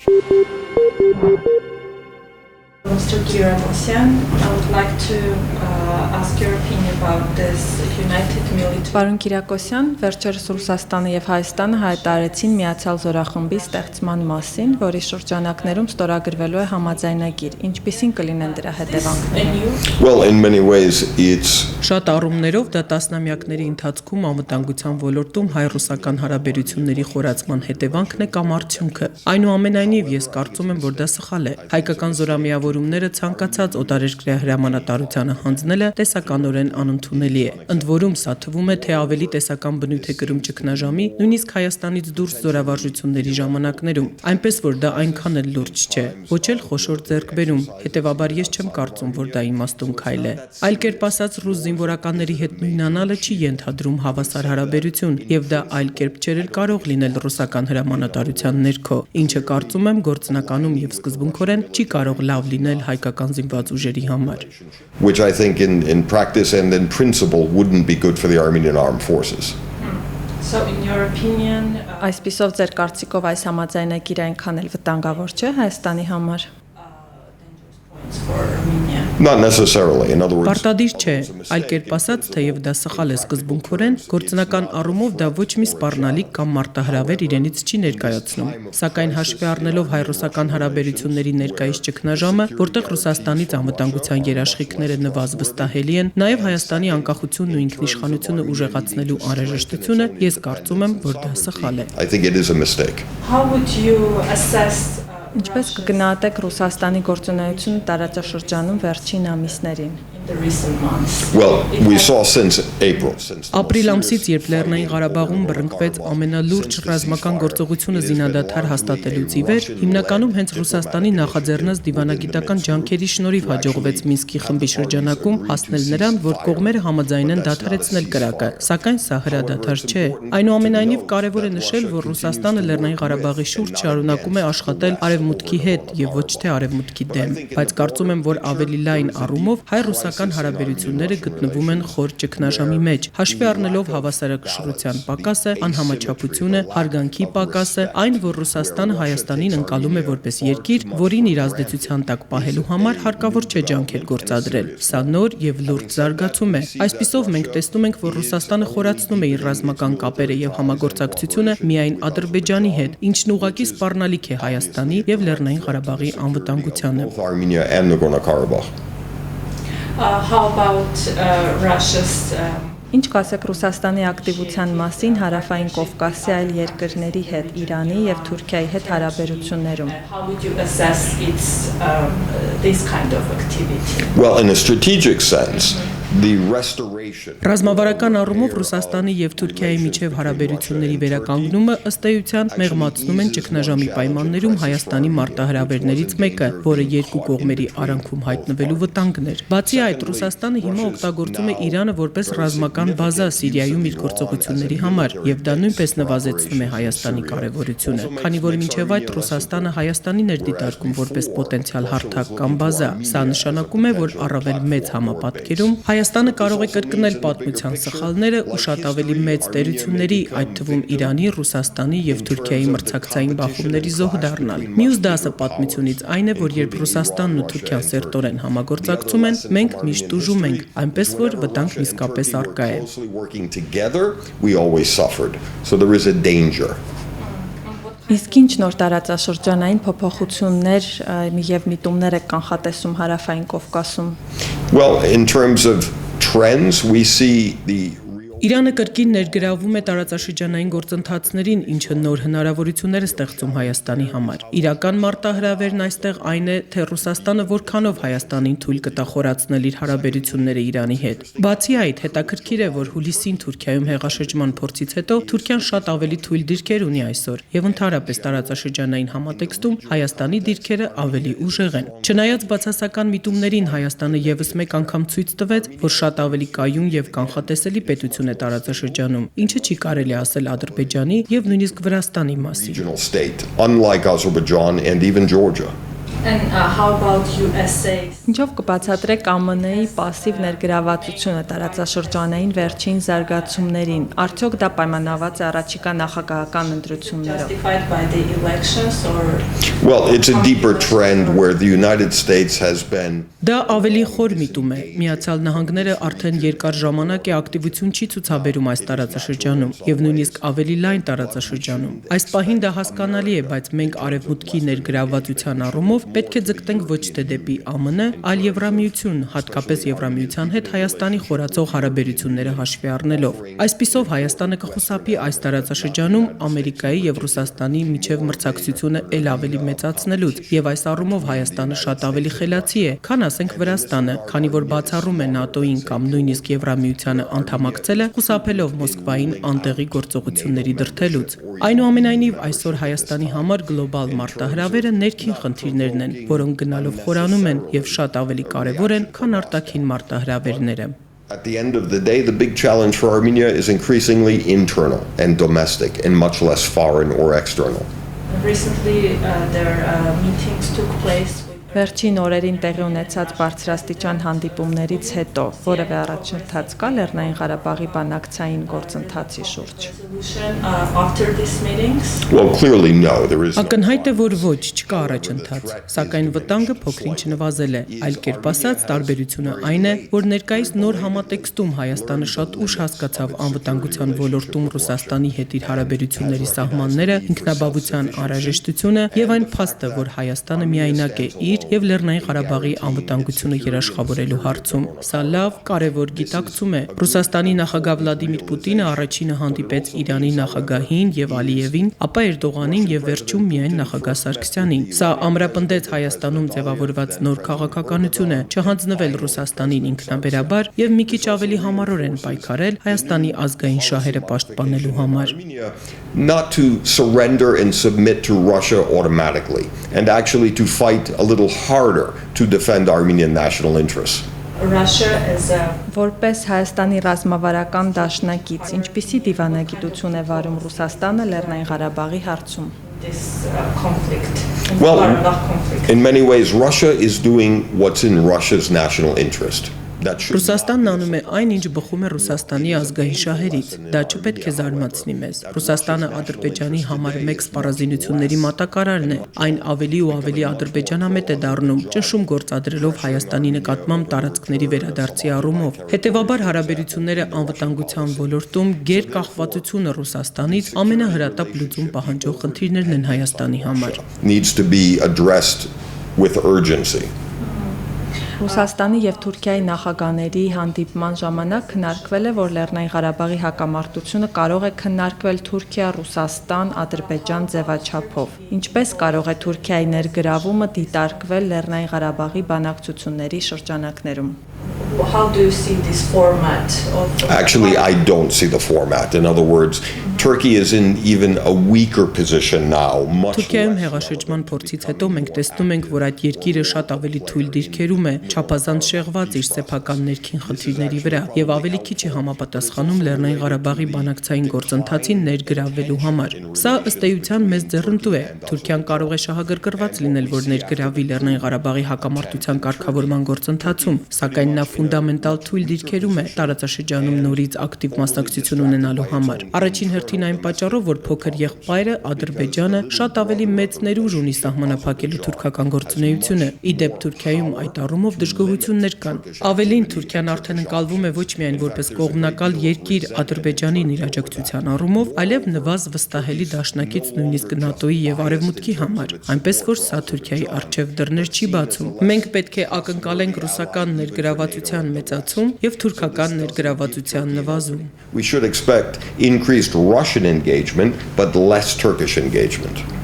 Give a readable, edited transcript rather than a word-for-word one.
Mr. Kiragosyan, I would like to ask your opinion about this United Military. Պարոն Կիրակոսյան, վերջերս Ռուսաստանը եւ Հայաստանը հայտարարեցին Միացյալ Զորախմբի ստեղծման մասին, որի շրջանակներում ստորագրվելու է համաձայնագիր։ Ինչպիսին կլինեն դրա հետևանքները։ Well, in many ways it's Շատ առումներով դա տասնամյակների ընթացքում անվտանգության ոլորտում հայ-ռուսական հարաբերությունների խորացման հետևանքն է կամ արդյունքը։ Այնուամենայնիվ ես կարծում եմ, որ դա սխալ է։ Հայկական զորամիավորումները ցանկացած օտարերկրյա հրամանատարությանը հանձնելը տեսականորեն անընդունելի է։ Ընդ որում սա թվում է, թե ավելի տեսական բնույթ է կրում ճգնաժամի, նույնիսկ Հայաստանից դուրս զորավարժությունների ժամանակներում, այնպես որ դա այնքան էլ լուրջ չէ, ոչ էլ խոշոր ձեռքբերում։ Հետևաբար ես չեմ կարծում, որ դա իմաստուն քայլ է։ Այլ կերպ ասած, ռուս զինվորականների հետ նույնանալը չի ենթադրում հավասար հարաբերություն, եւ դա այլ կերպ չէր կարող լինել ռուսական հրամանատարության ներքո, ինչը կարծում եմ գործնականում եւ սկզբունքորեն չի կարող լավ լինել հայկական զինված ուժերի համար։ which I think in practice and in principle wouldn't be good for the Armenian armed forces. So in your opinion, Այսպիսով ձեր կարծիքով այս համաձայնագիրը այնքան էլ վտանգավոր չէ Հայաստանի համար։ points for Armenia. Not necessarily. In other words, Պարտադիր չէ, այլ կերպ ասած, թեև դա սխալ է սկզբունքորեն, գործնական առումով դա ոչ մի սպառնալիք կամ մարտահրավեր իրենից չի ներկայացնում։ Սակայն հաշվի առնելով հայ-ռուսական հարաբերությունների ներկայիս ճգնաժամը, որտեղ Ռուսաստանից անվտանգության երաշխիքները նվազ վստահելի են, նաև Հայաստանի անկախությունն ու ինքնիշխանությունը ուժեղացնելու անհրաժեշտությունը, ես կարծում եմ, որ դա սխալ է։ I think it is a mistake. How would you assess Ինչպես կգնահատեք Ռուսաստանի գործունեությունը տարածաշրջանում վերջին ամիսներին։ in the recent months? Well, we saw since April, since the Ապրիլ ամսից, երբ Լեռնային Ղարաբաղում բռնկվեց ամենալուրջ ռազմական գործողությունը զինադադար հաստատելուց ի վեր, հիմնականում հենց Ռուսաստանի նախաձեռնած դիվանագիտական ջանքերի շնորհիվ հաջողվեց Մինսկի խմբի շրջանակում հասնել նրան, որ կողմերը համաձայնեն դադարեցնել կրակը, սակայն սա հրադադար չէ։ Այնուամենայնիվ կարևոր է նշել, որ Ռուսաստանը Լեռնային Ղարաբաղի շուրջ շարունակում է աշխատել արևմուտքի հետ եւ ոչ թե արևմուտքի դեմ, բայց կարծում եմ, որ ավելի լայն առումով հայ-ռուսական հարաբերությունները գտնվում են խոր ճգնաժամի մեջ, հաշվի առնելով հավասարակշռության պակասը, անհամաչափությունը, հարգանքի պակասը, այն, որ Ռուսաստանը Հայաստանին ընկալում է որպես երկիր, որին իր ազդեցության տակ պահելու համար հարկավոր չէ ջանքեր գործադրել։ Սա նոր եւ լուրջ զարգացում է։ Այսպիսով մենք տեսնում ենք, որ Ռուսաստանը խորացնում է իր ռազմական կապերը եւ համագործակցությունը միայն Ադրբեջանի հետ, ինչն ուղղակի սպառնալիք է Հայաստանի եւ Լեռնային Ղարաբաղի անվտանգությանը։ both Armenia and Nagorno-Karabakh. How about Russia's Ինչ կասեք Ռուսաստանի ակտիվության մասին հարավային Կովկասի այլ երկրների հետ, Իրանի եւ Թուրքիայի հետ հարաբերություններում։ how would you assess its this kind of activity? Well, in a strategic sense, the restoration Ռազմավարական առումով Ռուսաստանի եւ Թուրքիայի միջև հարաբերությունների վերականգնումը ըստ էության մեղմացնում են ճգնաժամի պայմաններում Հայաստանի մարտահրավերներից մեկը, որը երկու կողմերի արանքում հայտնվելու վտանգն էր։ Բացի այդ, Ռուսաստանը հիմա օգտագործում է Իրանը որպես ռազմական բազա Սիրիայում իր գործողությունների համար, եւ դա նույնպես նվազեցնում է Հայաստանի կարեւորությունը, քանի որ մինչեւ այդ Ռուսաստանը Հայաստանին էր դիտարկում որպես պոտենցիալ հարթակ կամ բազա։ Սա նշանակում է, որ առավել մեծ համապատկերում Հայաստանը կարող է կրկնել պատմության սխալները ու շատ ավելի մեծ տերությունների, այդ թվում Իրանի, Ռուսաստանի եւ Թուրքիայի մրցակցային բախումների զոհ դառնալ։ Մյուս դասը պատմությունից այն է, որ երբ Ռուսաստանն ու Թուրքիան սերտորեն համագործակցում են, մենք միշտ ուժում ենք, այնպես որ վտանգն իսկապես առկա է։ closely working together, we always suffered. So there is a danger. Իսկ ինչ նոր տարածաշրջանային փոփոխություններ եւ միտումներ եք կանխատեսում հարավային Կովկասում։ Well, in terms of trends, we see the Իրանը կրկին ներգրավում է տարածաշրջանային գործընթացներին, ինչը նոր հնարավորություններ է ստեղծում Հայաստանի համար։ Իրական մարտահրավերն այստեղ այն է, թե Ռուսաստանը որքանով Հայաստանին թույլ կտա խորացնել իր հարաբերությունները Իրանի հետ։ Բացի այդ, հետաքրքիր է, որ հուլիսին Թուրքիայում հեղաշրջման փորձից հետո Թուրքիան շատ ավելի թույլ դիրքեր ունի այսօր, եւ ընդհանրապես տարածաշրջանային համատեքստում Հայաստանի դիրքերը ավելի ուժեղ են։ Չնայած բացասական միտումներին Հայաստանը եւս մեկ անգամ ցույց տվեց, որ շատ ավելի կայուն եւ կանխատեսելի պետություն է տարածաշրջանում, ինչը չի կարելի ասել Ադրբեջանի եւ նույնիսկ Վրաստանի մասին։ regional state, unlike Azerbaijan and even Georgia. And how about USA's? Ինչով կբացատրեք ԱՄՆ-ի пассив ներգրավվածությունը տարածաշրջանային վերջին զարգացումներին, արդյոք դա պայմանավորված է առաջիկա նախագահական ընտրություններով։ Justified by the elections or Well, it's a deeper trend where the United States has been Դա ավելի խոր միտում է։ Միացյալ Նահանգները արդեն երկար ժամանակ է ակտիվություն չի ցուցաբերում այս տարածաշրջանում եւ նույնիսկ ավելի լայն տարածաշրջանում։ Այս պահին դա հասկանալի է, բայց մենք արևմուտքի ներգրավվածության առումով պետք է ձգտենք ոչ թե դեպի ԱՄՆ, այլ Եվրամիություն, հատկապես Եվրամիության հետ Հայաստանի խորացող հարաբերությունները հաշվի առնելով։ Այսպիսով Հայաստանը կխուսափի այս տարածաշրջանում Ամերիկայի եւ Ռուսաստանի միջև մրցակցությունը ել ավելի մեծացնելուց եւ այս առումով Հայաստանը շատ ավելի խելացի է, քան ասենք Վրաստանը, քանի որ բացառում է ՆԱՏՕ-ին կամ նույնիսկ Եվրամիությանը անդամակցելը, խուսափելով Մոսկվային անտեղի գործողությունների դրդելուց։ Այնուամենայնիվ այսօր Հայաստանի համար գլոբալ մարտահրավերը ներքին խնդիրներն են, որոնք գնալով խորանում են եւ շատ ավելի կարեւոր են, քան արտաքին մարտահրավերները։ At the end of the day, the big challenge for Armenia is increasingly internal and domestic and much less foreign or external. recently their meetings took place with Վերջին օրերին տեղի ունեցած բարձրաստիճան հանդիպումներից հետո որևէ առաջընթաց կա Լեռնային Ղարաբաղի բանակցային գործընթացի շուրջ։ resolution after these meetings. Well, clearly no, there is no. Ակնհայտ է, որ ոչ, չկա առաջընթաց, սակայն վտանգը փոքրինչ նվազել է, այլ կերպ ասած տարբերությունը այն է, որ ներկայիս նոր համատեքստում Հայաստանը շատ ուշ հասկացավ անվտանգության ոլորտում Ռուսաստանի հետ իր հարաբերությունների սահմանները, ինքնաբավության անհրաժեշտությունը եւ այն փաստը, որ Հայաստանը միայնակ է իր եւ Լեռնային Ղարաբաղի անվտանգությունը երաշխավորելու հարցում։ Սա լավ, կարևոր գիտակցում է։ Ռուսաստանի նախագահ Վլադիմիր Պուտինը առաջինը հանդիպեց Իրանի նախագահին եւ Ալիևին, ապա Էրդողանին եւ վերջում միայն նախագահ Սարգսյանին։ Սա ամրապնդեց Հայաստանում ձևավորված նոր քաղաքականությունը, չհանձնվել Ռուսաստանին ինքնաբերաբար եւ մի քիչ ավելի համառորեն պայքարել Հայաստանի ազգային շահերը պաշտպանելու համար։ Not to surrender and submit to Russia automatically, and actually to fight a little harder to defend Armenian national interests. Russia is a Որպես Հայաստանի ռազմավարական դաշնակից, ինչպիսի դիվանագիտություն է վարում Ռուսաստանը Լեռնային Ղարաբաղի հարցում։ this conflict. In Well, Karabakh conflict. in many ways, Russia is doing what's in Russia's national interest. That should Ռուսաստանն անում է այն, ինչ բխում է Ռուսաստանի ազգային շահերից։ Դա չպետք է զարմացնի մեզ։ Ռուսաստանը Ադրբեջանի համար մեկ սպառազինությունների մատակարարն է։ Այն ավելի ու ավելի ադրբեջանամետ է դառնում, ճնշում գործադրելով Հայաստանի նկատմամբ տարածքների վերադարձի առումով։ Հետևաբար հարաբերությունները անվտանգության ոլորտում գերկախվածությունը Ռուսաստանից ամենահրատապ լուծում պահանջող խնդիրներն են Հայաստանի համար։ needs to be addressed with urgency. Ռուսաստանի եւ Թուրքիայի նախագահների հանդիպման ժամանակ քննարկվել է, որ Լեռնային Ղարաբաղի հակամարտությունը կարող է քննարկվել Թուրքիա-Ռուսաստան, Ադրբեջան ձևաչափով։ Ինչպես կարող է Թուրքիայի ներգրավումը դիտարկվել Լեռնային Ղարաբաղի բանակցությունների շրջանակներում։ How do you see this format of Actually, I don't see the format. In other words, Turkey is in even a weaker position now. Much Թուրքիայում less. հեղաշրջման փորձից հետո մենք տեսնում ենք, որ այդ երկիրը շատ ավելի թույլ դիրքերում է, չափազանց շեղված իր սեփական ներքին խնդիրների վրա եւ ավելի քիչ է համապատասխանում Լեռնային Ղարաբաղի բանակցային գործընթացին ներգրավվելու համար։ Սա ըստ էության մեծ ձեռնտու է։ Թուրքիան կարող է շահագրգռված լինել, որ ներգրավի Լեռնային Ղարաբաղի հակամարտության կարգավորման գործընթացում, սակայն նա ֆունդամենտալ թույլ դիրքերում է տարածաշրջանում նորից ակտիվ մասնակցություն ունենալու համար։ Առաջին հերթին այն պատճառով, որ փոքր եղբայրը Ադրբեջանը շատ ավելի մեծ ներուժ ունի սահմանափակելու թուրքական գործունեությունը։ Ի դեպ Թուրքիայում այդ առումով դժգոհություններ կան։ Ավելին Թուրքիան արդեն ընկալվում է ոչ միայն որպես կողմնակալ երկիր Ադրբեջանին իր աջակցության առումով, այլև նվազ վստահելի դաշնակից նույնիսկ ՆԱՏՕ-ի եւ Արևմուտքի համար, այնպես որ սա Թուրքիայի առջև դռներ չի բացում։ Մենք պետք է ակնկալենք ռուսական ներգրավվածության մեծացում եւ թուրքական ներգրավվածության նվազում։ We should expect increased Russian engagement, but less Turkish engagement.